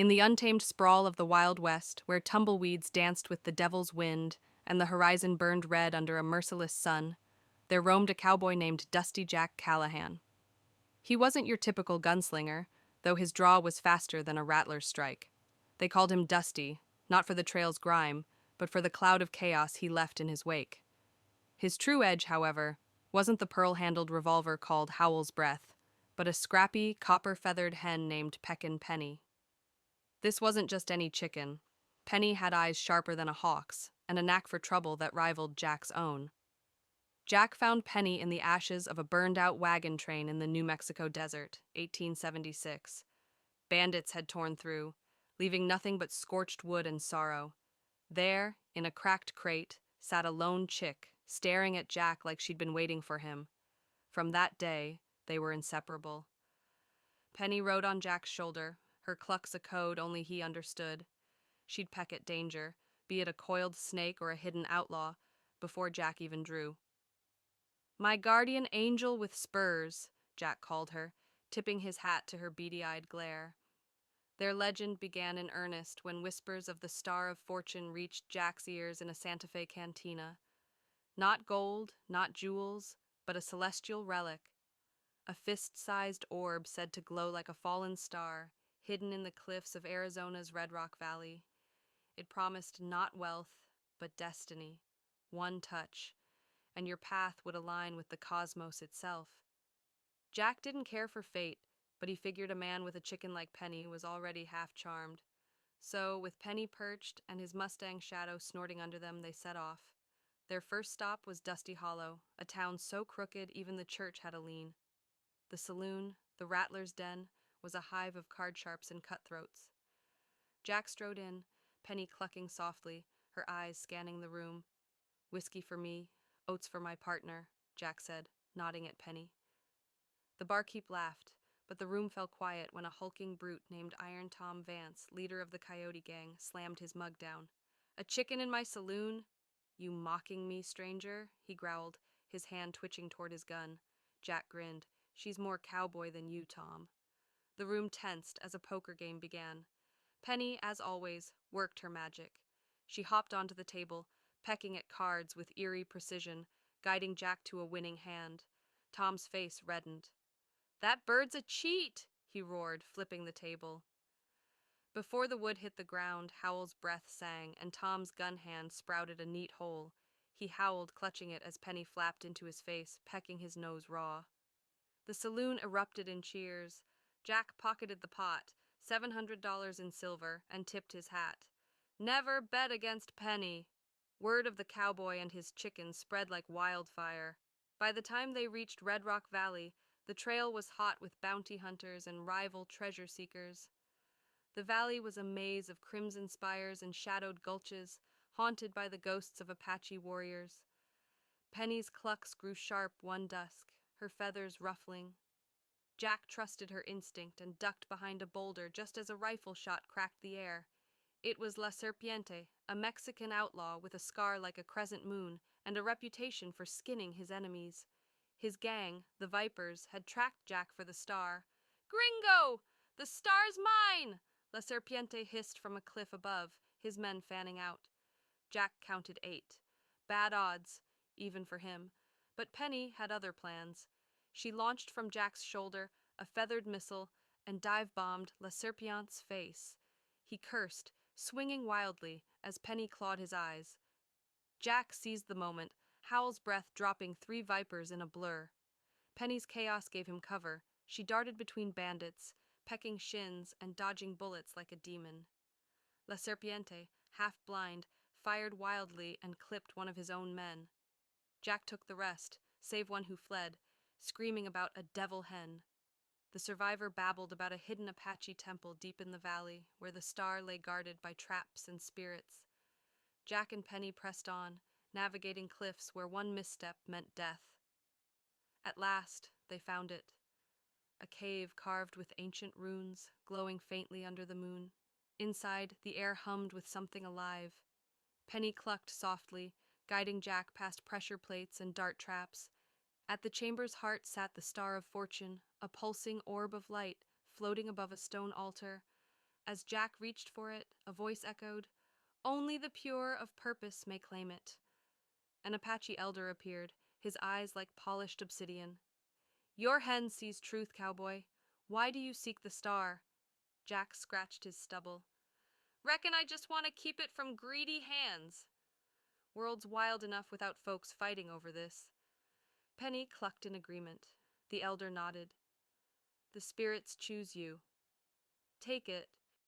In the untamed sprawl of the Wild West, where tumbleweeds danced with the devil's wind and the horizon burned red under a merciless sun, there roamed a cowboy named Dusty Jack Callahan. He wasn't your typical gunslinger, though his draw was faster than a rattler's strike. They called him Dusty, not for the trail's grime, but for the cloud of chaos he left in his wake. His true edge, however, wasn't the pearl-handled revolver called Howell's Breath, but a scrappy, copper-feathered hen named Peckin Penny. This wasn't just any chicken. Penny had eyes sharper than a hawk's, and a knack for trouble that rivaled Jack's own. Jack found Penny in the ashes of a burned-out wagon train in the New Mexico desert, 1876. Bandits had torn through, leaving nothing but scorched wood and sorrow. There, in a cracked crate, sat a lone chick, staring at Jack like she'd been waiting for him. From that day, they were inseparable. Penny rode on Jack's shoulder, her clucks a code only he understood. She'd peck at danger, be it a coiled snake or a hidden outlaw, before Jack even drew. "My guardian angel with spurs," Jack called her, tipping his hat to her beady-eyed glare. Their legend began in earnest when whispers of the Star of Fortune reached Jack's ears in a Santa Fe cantina. Not gold, not jewels, but a celestial relic. A fist-sized orb said to glow like a fallen star, hidden in the cliffs of Arizona's Red Rock Valley. It promised not wealth, but destiny. One touch, and your path would align with the cosmos itself. Jack didn't care for fate, but he figured a man with a chicken like Penny was already half charmed. So, with Penny perched and his Mustang shadow snorting under them, they set off. Their first stop was Dusty Hollow, a town so crooked even the church had a lean. The saloon, the Rattler's Den, was a hive of card-sharps and cutthroats. Jack strode in, Penny clucking softly, her eyes scanning the room. "Whiskey for me, oats for my partner," Jack said, nodding at Penny. The barkeep laughed, but the room fell quiet when a hulking brute named Iron Tom Vance, leader of the Coyote gang, slammed his mug down. "A chicken in my saloon? You mocking me, stranger?" he growled, his hand twitching toward his gun. Jack grinned. "She's more cowboy than you, Tom." The room tensed as a poker game began. Penny, as always, worked her magic. She hopped onto the table, pecking at cards with eerie precision, guiding Jack to a winning hand. Tom's face reddened. "That bird's a cheat!" he roared, flipping the table. Before the wood hit the ground, Howell's breath sang, and Tom's gun hand sprouted a neat hole. He howled, clutching it as Penny flapped into his face, pecking his nose raw. The saloon erupted in cheers. Jack pocketed the pot, $700 in silver, and tipped his hat. Never bet against Penny. Word of the cowboy and his chicken spread like wildfire. By the time they reached Red Rock Valley, the trail was hot with bounty hunters and rival treasure seekers. The valley was a maze of crimson spires and shadowed gulches, haunted by the ghosts of Apache warriors. Penny's clucks grew sharp one dusk, her feathers ruffling. Jack trusted her instinct and ducked behind a boulder just as a rifle shot cracked the air. It was La Serpiente, a Mexican outlaw with a scar like a crescent moon and a reputation for skinning his enemies. His gang, the Vipers, had tracked Jack for the star. "Gringo! The star's mine!" La Serpiente hissed from a cliff above, his men fanning out. Jack counted 8. Bad odds, even for him. But Penny had other plans. She launched from Jack's shoulder a feathered missile and dive-bombed La Serpiente's face. He cursed, swinging wildly as Penny clawed his eyes. Jack seized the moment, Howell's breath dropping 3 vipers in a blur. Penny's chaos gave him cover. She darted between bandits, pecking shins and dodging bullets like a demon. La Serpiente, half blind, fired wildly and clipped one of his own men. Jack took the rest, save one who fled, screaming about a devil hen. The survivor babbled about a hidden Apache temple deep in the valley, where the star lay guarded by traps and spirits. Jack and Penny pressed on, navigating cliffs where one misstep meant death. At last, they found it. A cave carved with ancient runes, glowing faintly under the moon. Inside, the air hummed with something alive. Penny clucked softly, guiding Jack past pressure plates and dart traps. At the chamber's heart sat the Star of Fortune, a pulsing orb of light, floating above a stone altar. As Jack reached for it, a voice echoed, "Only the pure of purpose may claim it." An Apache elder appeared, his eyes like polished obsidian. "Your hen sees truth, cowboy. Why do you seek the star?" Jack scratched his stubble. "Reckon I just want to keep it from greedy hands." World's wild enough without folks fighting over this. Penny clucked in agreement. The elder nodded. "The spirits choose you. Take it,